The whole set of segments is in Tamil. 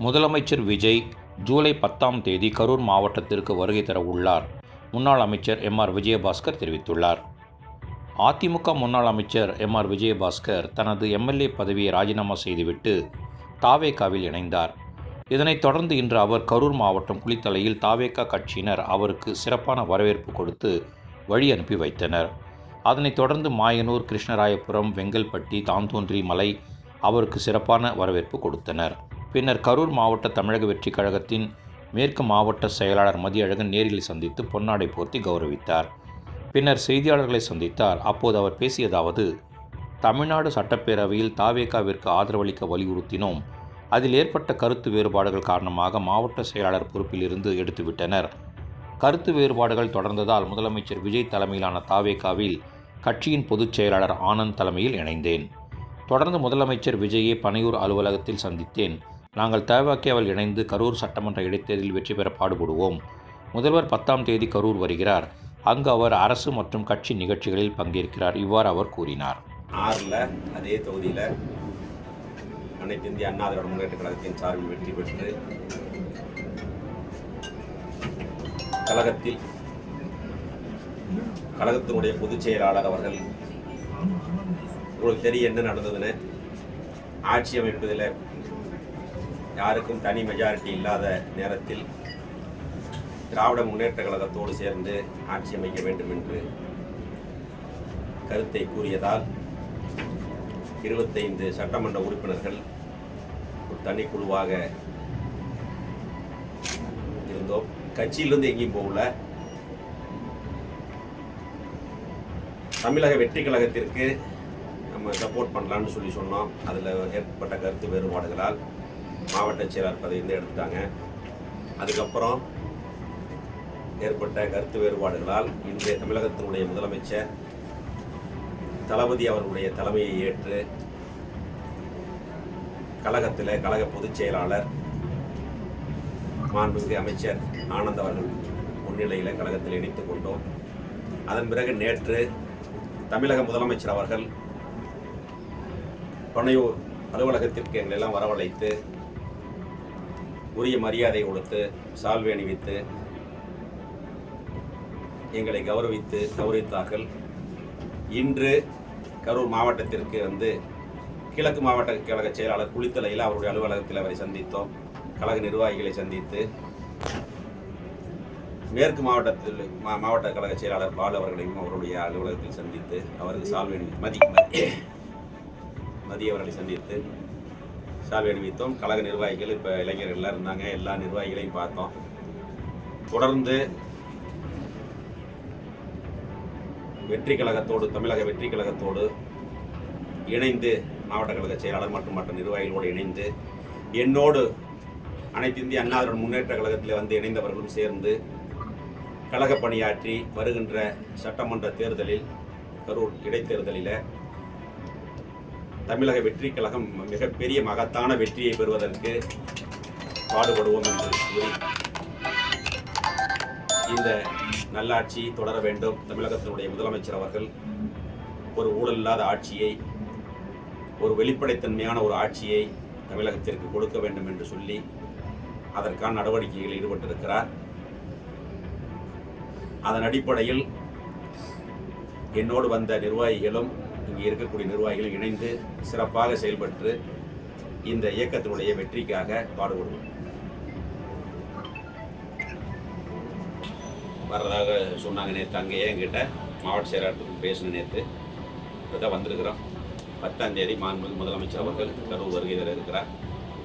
முதலமைச்சர் விஜய் ஜூலை 10ஆம் தேதி கரூர் மாவட்டத்திற்கு வருகை தர உள்ளார். முன்னாள் அமைச்சர் எம்.ஆர். விஜயபாஸ்கர் தெரிவித்துள்ளார். அதிமுக முன்னாள் அமைச்சர் எம்.ஆர். விஜயபாஸ்கர் தனது எம்எல்ஏ பதவியை ராஜினாமா செய்துவிட்டு தாவேகாவில் இணைந்தார். இதனைத் தொடர்ந்து இன்று அவர் கரூர் மாவட்டம் குளித்தலையில் தாவேகா கட்சியினர் அவருக்கு சிறப்பான வரவேற்பு கொடுத்து வழி அனுப்பி வைத்தனர். அதனைத் தொடர்ந்து மாயனூர், கிருஷ்ணராயபுரம், வெங்கல்பட்டி, தாந்தோன்றி மலை அவருக்கு சிறப்பான வரவேற்பு கொடுத்தனர். பின்னர் கரூர் மாவட்ட தமிழக வெற்றி கழகத்தின் மேற்கு மாவட்ட செயலாளர் மதியழகன் நேரில் சந்தித்து பொன்னாடை போர்த்தி கௌரவித்தார். பின்னர் செய்தியாளர்களை சந்தித்தார். அப்போது அவர் பேசியதாவது: தமிழ்நாடு சட்டப்பேரவையில் தாவேகாவிற்கு ஆதரவளிக்க வலியுறுத்தினோம். அதில் ஏற்பட்ட கருத்து வேறுபாடுகள் காரணமாக மாவட்ட செயலாளர் பொறுப்பிலிருந்து எடுத்துவிட்டனர். கருத்து வேறுபாடுகள் தொடர்ந்ததால் முதலமைச்சர் விஜய் தலைமையிலான தாவேகாவில் கட்சியின் பொதுச் செயலாளர் ஆனந்த் தலைமையில் இணைந்தேன். தொடர்ந்து முதலமைச்சர் விஜயை பனையூர் அலுவலகத்தில் சந்தித்தேன். நாங்கள் தாவேகாவில் இணைந்து கரூர் சட்டமன்ற இடைத்தேர்தலில் வெற்றி பெற பாடுபடுவோம். முதல்வர் 10ஆம் தேதி கரூர் வருகிறார். அங்கு அவர் அரசு மற்றும் கட்சி நிகழ்ச்சிகளில் பங்கேற்கிறார். இவ்வாறு அவர் கூறினார். 6 அதே தொகுதியில் அனைத்து இந்திய அண்ணா திராவிட முன்னேற்ற கழகத்தின் சார்பில் வெற்றி பெற்று கழகத்தினுடைய பொதுச் செயலாளர் அவர்கள் உங்களுக்கு தெரியும் என்ன நடந்ததுன்னு. ஆட்சி அமைப்பதில் யாருக்கும் தனி மெஜாரிட்டி இல்லாத நேரத்தில் திராவிட முன்னேற்ற கழகத்தோடு சேர்ந்து ஆட்சி அமைக்க வேண்டும் என்று கருத்தை கூறியதால் 25 சட்டமன்ற உறுப்பினர்கள் ஒரு தனிக்குழுவாக இருந்தோம். கட்சியிலிருந்து எங்கேயும் போகல. தமிழக வெற்றி கழகத்திற்கு நம்ம சப்போர்ட் பண்ணலான்னு சொன்னோம். அதில் ஏற்பட்ட கருத்து வேறுபாடுகளால் மாவட்ட செயலாளர் பதவியிலிருந்து எடுத்துட்டாங்க. அதுக்கப்புறம் ஏற்பட்ட கருத்து வேறுபாடுகளால் இன்றைய தமிழகத்தினுடைய முதலமைச்சர் தளபதி அவர்களுடைய தலைமையை ஏற்று கழகத்தில் கழக பொதுச் செயலாளர் மாண்புமிகு அமைச்சர் ஆனந்த் அவர்கள் முன்னிலையில் கழகத்தில் இணைத்துக் கொண்டோம். அதன் பிறகு நேற்று தமிழக முதலமைச்சர் அவர்கள் பனையூர் அலுவலகத்திற்கு எங்களெல்லாம் வரவழைத்து உரிய மரியாதை கொடுத்து சால்வை அணிவித்து எங்களை கௌரவித்தார்கள். இன்று கரூர் மாவட்டத்திற்கு வந்து கிழக்கு மாவட்ட கழக செயலாளர் குளித்தலையில் அவருடைய அலுவலகத்தில் அவரை சந்தித்தோம். கழக நிர்வாகிகளை சந்தித்து மேற்கு மாவட்டத்தில் மாவட்ட கழக செயலாளர் பால் அவர்களையும் அவருடைய அலுவலகத்தில் சந்தித்து அவருக்கு சால்வை மதிய அவர்களை சந்தித்து சால்வை அணிவித்தோம். கழக நிர்வாகிகள் இப்போ இளைஞர்கள் எல்லாம் இருந்தாங்க. எல்லா நிர்வாகிகளையும் பார்த்தோம். தொடர்ந்து வெற்றி கழகத்தோடு தமிழக வெற்றி கழகத்தோடு இணைந்து மாவட்ட கழக செயலாளர் மற்றும் மற்ற நிர்வாகிகளோடு இணைந்து என்னோடு அனைத்து இந்திய அண்ணா திராவிட முன்னேற்ற கழகத்தில் வந்து இணைந்தவர்களும் சேர்ந்து கழக பணியாற்றி வருகின்ற சட்டமன்ற தேர்தலில் கரூர் இடைத்தேர்தலில் தமிழக வெற்றி கழகம் மிகப்பெரிய மகத்தான வெற்றியை பெறுவதற்கு பாடுபடுவோம் என்று கூறி இந்த நல்லாட்சி தொடர வேண்டும். தமிழகத்தினுடைய முதலமைச்சர் அவர்கள் ஒரு ஊழல் இல்லாத ஆட்சியை, ஒரு வெளிப்படைத்தன்மையான ஒரு ஆட்சியை தமிழகத்திற்கு கொடுக்க வேண்டும் என்று சொல்லி அதற்கான நடவடிக்கைகளில் ஈடுபட்டிருக்கிறார். அதன் அடிப்படையில் என்னோடு வந்த நிர்வாகிகளும் இங்கே இருக்கக்கூடிய நிர்வாகிகளும் இணைந்து சிறப்பாக செயல்பட்டு இந்த இயக்கத்தினுடைய வெற்றிக்காக பாடுபடுவோம். வர்றதாக சொன்னாங்க. நேற்று அங்கேயே என்கிட்ட மாவட்ட செயலாளருக்கு பேசின நேற்று தான் வந்திருக்கிறோம். 10ஆம் தேதி மாண்புமிகு முதலமைச்சர் அவர்கள் கரூர் வருகை தர இருக்கிறார்.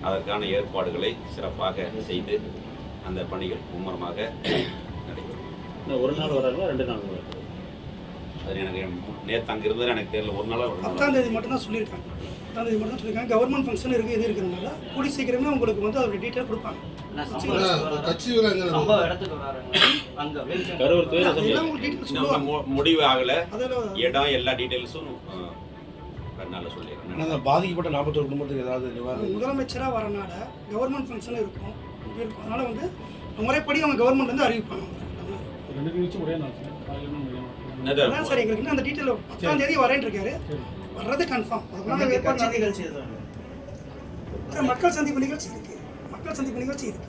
அதற்கான ஏற்பாடுகளை சிறப்பாக செய்து அந்த பணிகள் மும்முரமாக நடைபெறும். ஒரு நாள் வராங்களா 2 நாள் வராங்க? அது எனக்கு நேற்று அங்கே இருந்தது எனக்கு தெரியல. ஒரு நாள் 10ஆம் தேதி மட்டும் தான் சொல்லியிருக்காங்க. 10ஆம் தேதி மட்டும் தான் சொல்லியிருக்காங்க. கவர்மெண்ட் ஃபங்க்ஷன் இருக்குது, இது இருக்கிறதுனால கூடி சீக்கிரமே உங்களுக்கு வந்து அதோட டீட்டெயில் கொடுப்பாங்க. முடிவு ஆகல, இடம் எல்லா டீட்டெயில்ஸும் சொல்லிடுறேன். பாதிக்கப்பட்ட 41 குடும்பத்துக்கு ஏதாவது முதலமைச்சராக வரனால கவர்மெண்ட் ஃபங்க்ஷன் இருக்கும். அதனால வந்து முறைப்படி அவங்க கவர்மெண்ட் வந்து அறிவிப்பாங்க. சார் எங்களுக்கு அந்த டீட்டெயில் 10ஆம் தேதி வரேன் இருக்காரு. வர்றது கன்ஃபார்ம். மக்கள் சந்திப்பு நிகழ்ச்சி இருக்கு. மக்கள் சந்திப்பு நிகழ்ச்சி இது.